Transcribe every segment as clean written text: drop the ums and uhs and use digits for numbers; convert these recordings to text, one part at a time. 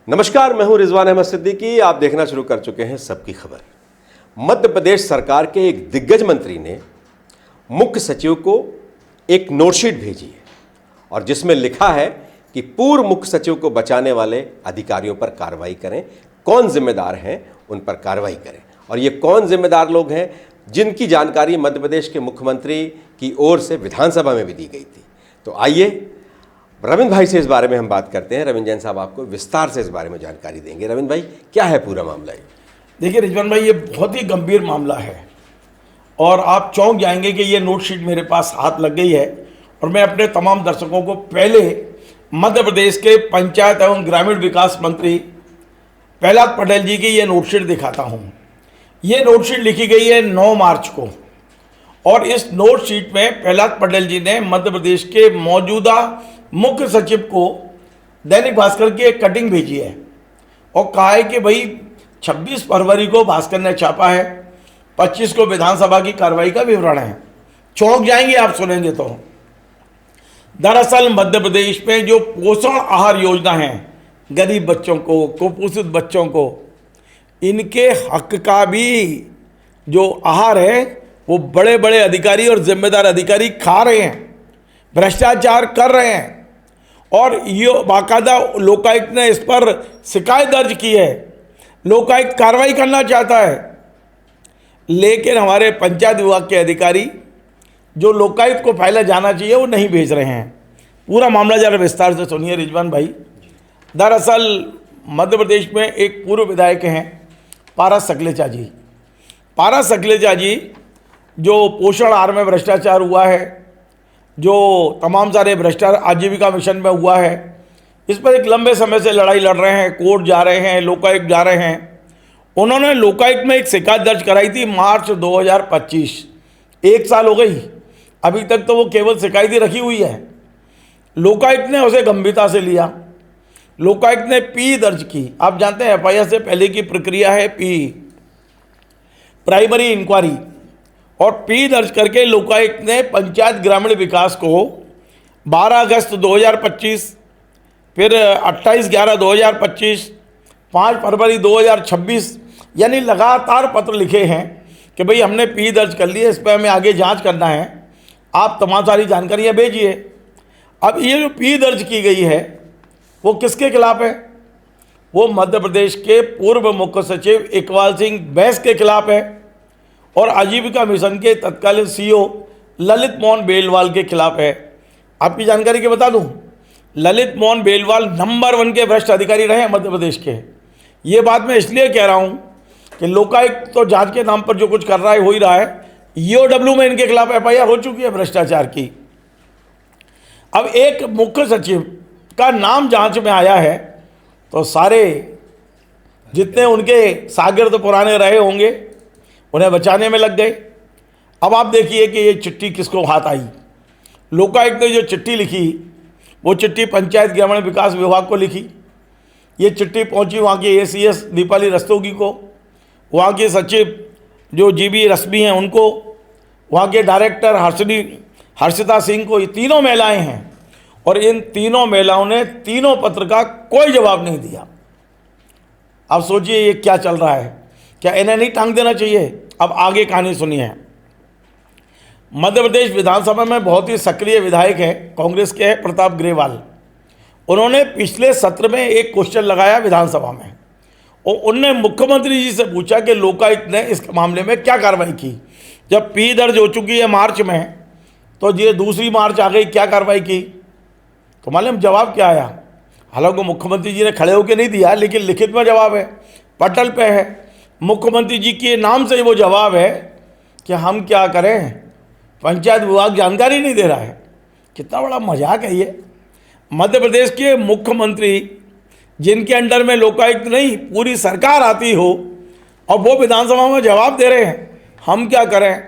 नमस्कार, मैं हूं रिजवान अहमद सिद्दीकी। आप देखना शुरू कर चुके हैं सबकी खबर। मध्य प्रदेश सरकार के एक दिग्गज मंत्री ने मुख्य सचिव को एक नोटशीट भेजी है और जिसमें लिखा है कि पूर्व मुख्य सचिव को बचाने वाले अधिकारियों पर कार्रवाई करें, कौन जिम्मेदार हैं उन पर कार्रवाई करें। और ये कौन जिम्मेदार लोग हैं जिनकी जानकारी मध्य प्रदेश के मुख्यमंत्री की ओर से विधानसभा में भी दी गई थी। तो आइए रविंद्र भाई से इस बारे में हम बात करते हैं। रविंद्र जैन साहब आपको विस्तार से इस बारे में जानकारी देंगे। रविंद्र भाई, क्या है पूरा मामला? देखिए रिजवान भाई, ये बहुत ही गंभीर मामला है और आप चौंक जाएंगे कि ये नोटशीट मेरे पास हाथ लग गई है। और मैं अपने तमाम दर्शकों को पहले मध्य प्रदेश के पंचायत एवं ग्रामीण विकास मंत्री प्रहलाद पटेल जी की ये नोटशीट दिखाता हूँ। ये नोटशीट लिखी गई है 9 मार्च को और इस नोटशीट में प्रहलाद पटेल जी ने मध्य प्रदेश के मौजूदा मुख्य सचिव को दैनिक भास्कर की एक कटिंग भेजी है और कहा है कि भाई 26 फरवरी को भास्कर ने छापा है, 25 को विधानसभा की कार्रवाई का विवरण है। चौंक जाएंगे आप सुनेंगे तो। दरअसल मध्य प्रदेश में जो पोषण आहार योजना है, गरीब बच्चों को, कुपोषित बच्चों को, इनके हक का भी जो आहार है वो बड़े बड़े अधिकारी और जिम्मेदार अधिकारी खा रहे हैं, भ्रष्टाचार कर रहे हैं। और ये बाकायदा लोकायुक्त ने इस पर शिकायत दर्ज की है। लोकायुक्त कार्रवाई करना चाहता है, लेकिन हमारे पंचायत विभाग के अधिकारी जो लोकायुक्त को पहले जाना चाहिए वो नहीं भेज रहे हैं। पूरा मामला जरा विस्तार से सुनिए रिजवान भाई। दरअसल मध्य प्रदेश में एक पूर्व विधायक हैं पारस सकलेचा जी। पारस सकलेचा जी जो पोषण आहार में भ्रष्टाचार हुआ है, जो तमाम सारे भ्रष्टाचार आजीविका मिशन में हुआ है, इस पर एक लंबे समय से लड़ाई लड़ रहे हैं, कोर्ट जा रहे हैं, लोकायुक्त जा रहे हैं। उन्होंने लोकायुक्त में एक शिकायत दर्ज कराई थी मार्च 2025। 1 साल हो गई, अभी तक तो वो केवल शिकायत ही रखी हुई है। लोकायुक्त ने उसे गंभीरता से लिया। लोकायुक्त ने पी दर्ज की। आप जानते हैं एफआईआर से पहले की प्रक्रिया है पी, प्राइमरी इंक्वायरी, और पी दर्ज करके लोकायुक्त ने पंचायत ग्रामीण विकास को 12 अगस्त 2025, फिर 28/11/2025, 5 फरवरी 2026, यानी लगातार पत्र लिखे हैं कि भाई हमने पी दर्ज कर लिया, इस पर हमें आगे जांच करना है, आप तमाम सारी जानकारियां भेजिए। अब ये जो पी दर्ज की गई है वो किसके खिलाफ है? वो मध्य प्रदेश के पूर्व मुख्य सचिव इकबाल सिंह बैंस के खिलाफ है और आजीविका मिशन के तत्कालीन सीईओ ललित मोहन बेलवाल के खिलाफ है। आपकी जानकारी के बता दूं, ललित मोहन बेलवाल नंबर 1 के भ्रष्ट अधिकारी रहे हैं मध्य प्रदेश के। ये बात मैं इसलिए कह रहा हूं कि लोकायुक्त तो जांच के नाम पर जो कुछ कर रहा है हो ही रहा है। ईओडब्ल्यू में इनके खिलाफ एफआईआर हो चुकी है भ्रष्टाचार की। अब एक मुख्य सचिव का नाम जांच में आया है तो सारे जितने उनके शागिर्द पुराने रहे होंगे उन्हें बचाने में लग गए। अब आप देखिए कि ये चिट्ठी किसको हाथ आई। लोकायुक्त ने जो चिट्ठी लिखी वो चिट्ठी पंचायत ग्रामीण विकास विभाग को लिखी। ये चिट्ठी पहुंची वहाँ की एसीएस दीपाली रस्तोगी को, वहाँ के सचिव जो जीबी रश्मि हैं उनको, वहाँ के डायरेक्टर हर्षिता सिंह को। ये तीनों महिलाएं हैं और इन तीनों महिलाओं ने तीनों पत्र का कोई जवाब नहीं दिया। अब सोचिए ये क्या चल रहा है, क्या इन्हें नहीं टांग देना चाहिए? अब आगे कहानी सुनिए। मध्य प्रदेश विधानसभा में बहुत ही सक्रिय विधायक है, कांग्रेस के हैं प्रताप ग्रेवाल। उन्होंने पिछले सत्र में एक क्वेश्चन लगाया विधानसभा में और उनने मुख्यमंत्री जी से पूछा कि लोकायुक्त ने इस मामले में क्या कार्रवाई की। जब पी दर्ज हो चुकी है मार्च में, तो ये दूसरी मार्च आ गई, क्या कार्रवाई की? तो मालूम जवाब क्या आया? हालांकि मुख्यमंत्री जी ने खड़े होकर नहीं दिया, लेकिन लिखित में जवाब है, पटल पे है। मुख्यमंत्री जी के नाम से वो जवाब है कि हम क्या करें, पंचायत विभाग जानकारी नहीं दे रहा है। कितना बड़ा मजाक है ये। मध्य प्रदेश के मुख्यमंत्री जिनके अंडर में लोकायुक्त नहीं पूरी सरकार आती हो और वो विधानसभा में जवाब दे रहे हैं, हम क्या करें।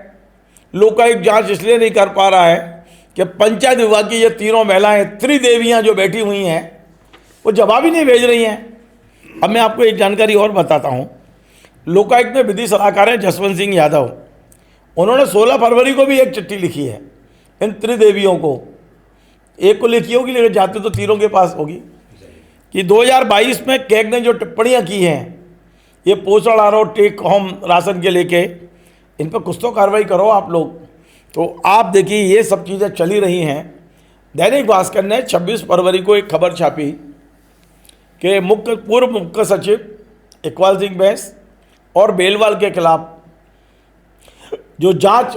लोकायुक्त जांच इसलिए नहीं कर पा रहा है कि पंचायत विभाग की ये तीनों महिलाएं, त्रिदेवियां जो बैठी हुई हैं, वो जवाब ही नहीं भेज रही हैं। अब मैं आपको एक जानकारी और बताता हूँ। लोकायुक्त में विधि सलाहकार हैं जसवंत सिंह यादव। उन्होंने 16 फरवरी को भी एक चिट्ठी लिखी है इन त्रिदेवियों को। एक को लिखी होगी लेकिन जाते तो तीनों के पास होगी। कि 2022 में कैग ने जो टिप्पणियां की हैं, ये पोषण आहार टेक होम राशन के लेके, इन पर कुछ तो कार्रवाई करो आप लोग। तो आप देखिए ये सब चीज़ें चली रही हैं। दैनिक भास्कर ने 26 फरवरी को एक खबर छापी कि पूर्व मुख्य सचिव इकबाल सिंह बैंस और बेलवाल के खिलाफ जो जांच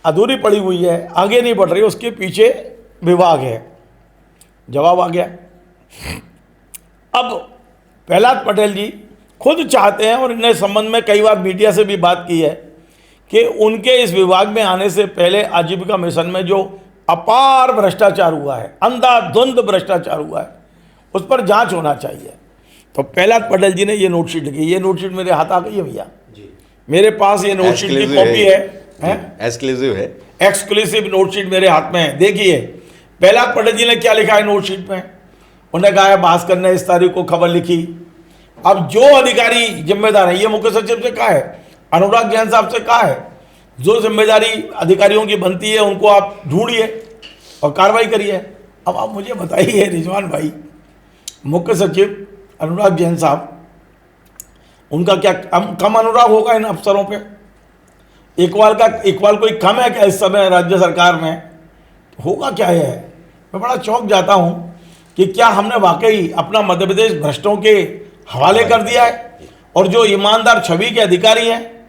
अधूरी पड़ी हुई है, आगे नहीं बढ़ रही, उसके पीछे विभाग है। जवाब आ गया। अब प्रहलाद पटेल जी खुद चाहते हैं, और इन्हें संबंध में कई बार मीडिया से भी बात की है, कि उनके इस विभाग में आने से पहले आजीविका मिशन में जो अपार भ्रष्टाचार हुआ है, अंधाधुंध भ्रष्टाचार हुआ है, उस पर जांच होना चाहिए। तो प्रहलाद पटेल जी ने ये नोटशीट लिखी। ये नोटशीट मेरे हाथ आ गई है भैया, मेरे पास ये नोटशीट की कॉपी है, एक्सक्लूसिव है, एक्सक्लूसिव नोटशीट मेरे हाथ में है। देखिए प्रहलाद पटेल जी ने क्या लिखा है नोटशीट में। उन्हें कहा है भास्कर ने इस तारीख को खबर लिखी। अब जो अधिकारी जिम्मेदार है, ये मुख्य सचिव से कहा है, अनुराग जैन साहब से कहा है, जो जिम्मेदारी अधिकारियों की बनती है उनको आप ढूंढिए और कार्रवाई करिए। अब आप मुझे बताइए रिजवान भाई, मुख्य सचिव अनुराग जैन साहब, उनका क्या कम अनुराग होगा इन अफसरों पे? इकबाल कोई कम है क्या इस समय राज्य सरकार में? होगा क्या है? मैं बड़ा चौंक जाता हूं कि क्या हमने वाकई अपना मध्य प्रदेश भ्रष्टों के हवाले कर दिया है, और जो ईमानदार छवि के अधिकारी हैं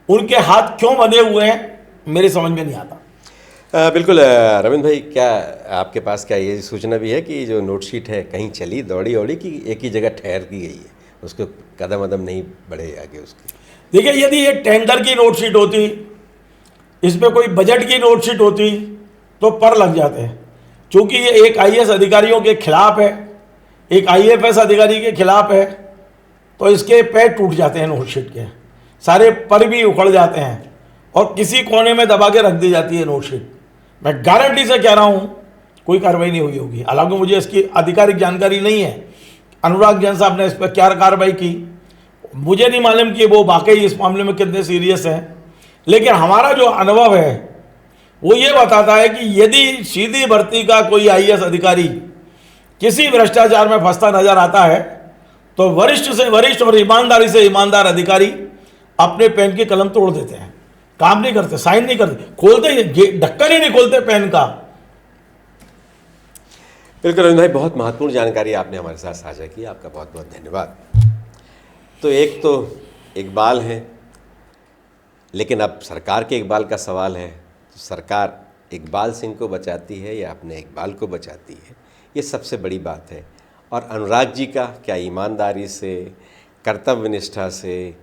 उनके हाथ क्यों बंधे हुए हैं, मेरे समझ में नहीं आता। बिल्कुल रविंद्र भाई, क्या आपके पास क्या ये सूचना भी है कि जो नोटशीट है कहीं चली दौड़ी औड़ी कि एक ही जगह ठहर दी गई है, उसको कदम अदम नहीं बढ़े आगे उसकी? देखिए, यदि ये टेंडर की नोटशीट होती, इसमें कोई बजट की नोटशीट होती तो पर लग जाते हैं। क्योंकि ये एक आईएएस अधिकारियों के खिलाफ है, एक आईएफएस अधिकारी के खिलाफ है, तो इसके पैर टूट जाते हैं नोटशीट के, सारे पर भी उखड़ जाते हैं और किसी कोने में दबा के रख दी जाती है नोटशीट। मैं गारंटी से कह रहा हूं कोई कार्रवाई नहीं हुई होगी। हालांकि मुझे इसकी आधिकारिक जानकारी नहीं है, अनुराग जैन साहब ने इस पर क्या कार्रवाई की, मुझे नहीं मालूम कि वो वाकई इस मामले में कितने सीरियस हैं। लेकिन हमारा जो अनुभव है वो ये बताता है कि यदि सीधी भर्ती का कोई आईएएस अधिकारी किसी भ्रष्टाचार में फंसता नजर आता है तो वरिष्ठ से वरिष्ठ और ईमानदारी से ईमानदार अधिकारी अपने पेन की कलम तोड़ देते हैं, काम नहीं करते, साइन नहीं करते, खोलते ही ढक्कन ही नहीं खोलते पेन का। बिल्कुल रविंद्र भाई, बहुत महत्वपूर्ण जानकारी आपने हमारे साथ साझा की, आपका बहुत बहुत धन्यवाद। तो इकबाल है, लेकिन अब सरकार के इकबाल का सवाल है, तो सरकार इकबाल सिंह को बचाती है या अपने इकबाल को बचाती है, ये सबसे बड़ी बात है। और अनुराग जी का क्या ईमानदारी से, कर्तव्य निष्ठा से,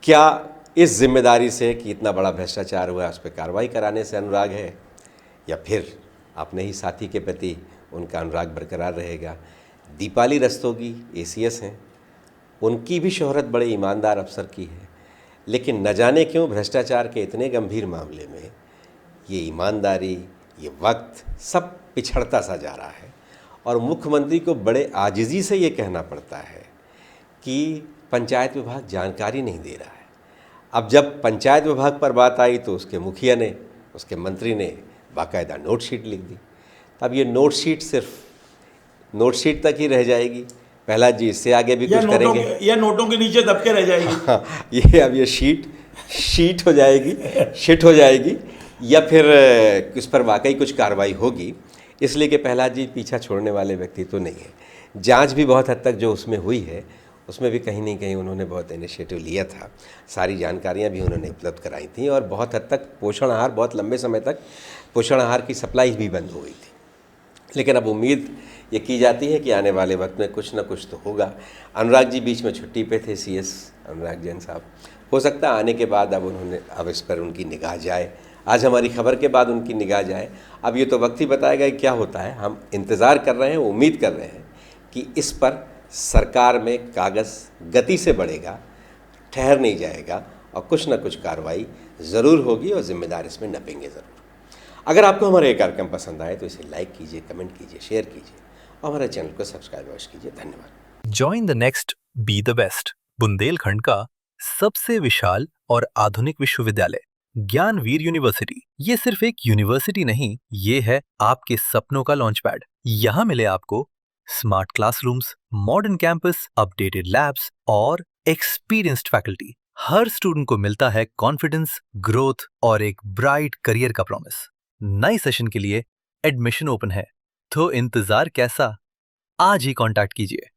क्या इस जिम्मेदारी से कि इतना बड़ा भ्रष्टाचार हुआ उस पर कार्रवाई कराने से अनुराग है, या फिर अपने ही साथी के प्रति उनका अनुराग बरकरार रहेगा? दीपाली रस्तोगी एसीएस हैं, उनकी भी शोहरत बड़े ईमानदार अफसर की है, लेकिन न जाने क्यों भ्रष्टाचार के इतने गंभीर मामले में ये ईमानदारी, ये वक्त सब पिछड़ता सा जा रहा है। और मुख्यमंत्री को बड़े आजिज़ी से ये कहना पड़ता है कि पंचायत विभाग जानकारी नहीं दे रहा है। अब जब पंचायत विभाग पर बात आई तो उसके मुखिया ने, उसके मंत्री ने बाकायदा नोटशीट लिख दी। अब ये नोटशीट सिर्फ नोटशीट तक ही रह जाएगी? प्रहलाद जी इससे आगे भी कुछ करेंगे या नोटों के नीचे दबके रह जाएगी? हाँ, ये अब ये शीट हो जाएगी, शिट हो जाएगी, या फिर इस पर वाकई कुछ कार्रवाई होगी? इसलिए कि प्रहलाद जी पीछा छोड़ने वाले व्यक्ति तो नहीं है। जांच भी बहुत हद तक जो उसमें हुई है उसमें भी कहीं नहीं कहीं उन्होंने बहुत इनिशिएटिव लिया था, सारी जानकारियां भी उन्होंने उपलब्ध कराई थी, और बहुत हद तक पोषण आहार, बहुत लंबे समय तक पोषण आहार की सप्लाई भी बंद हो गई थी। लेकिन अब उम्मीद ये की जाती है कि आने वाले वक्त में कुछ ना कुछ तो होगा। अनुराग जी बीच में छुट्टी पे थे, सीएस अनुराग जैन साहब, हो सकता है आने के बाद अब इस पर उनकी निगाह जाए। आज हमारी खबर के बाद उनकी निगाह जाए। अब ये तो वक्त ही बताएगा कि क्या होता है। हम इंतज़ार कर रहे हैं, उम्मीद कर रहे हैं कि इस पर सरकार में कागज़ गति से बढ़ेगा, ठहर नहीं जाएगा, और कुछ ना कुछ कार्रवाई ज़रूर होगी और जिम्मेदार इसमें नपेंगे ज़रूर। अगर आपको हमारा ये कार्यक्रम पसंद आए तो इसे लाइक कीजिए, कमेंट कीजिए, शेयर कीजिए और हमारे चैनल को सब्सक्राइब अवश्य कीजिए। धन्यवाद। Join the next be the best, Bundelkhand का सबसे विशाल और आधुनिक विश्वविद्यालय ज्ञानवीर यूनिवर्सिटी। ये सिर्फ एक यूनिवर्सिटी नहीं, ये है आपके सपनों का लॉन्च पैड। यहाँ मिले आपको smart classrooms, modern campus, updated labs और एक्सपीरियंस्ड फैकल्टी। हर स्टूडेंट को मिलता है कॉन्फिडेंस, ग्रोथ और एक ब्राइट करियर का प्रॉमिस। नए सेशन के लिए एडमिशन ओपन है, तो इंतजार कैसा? आज ही कांटेक्ट कीजिए।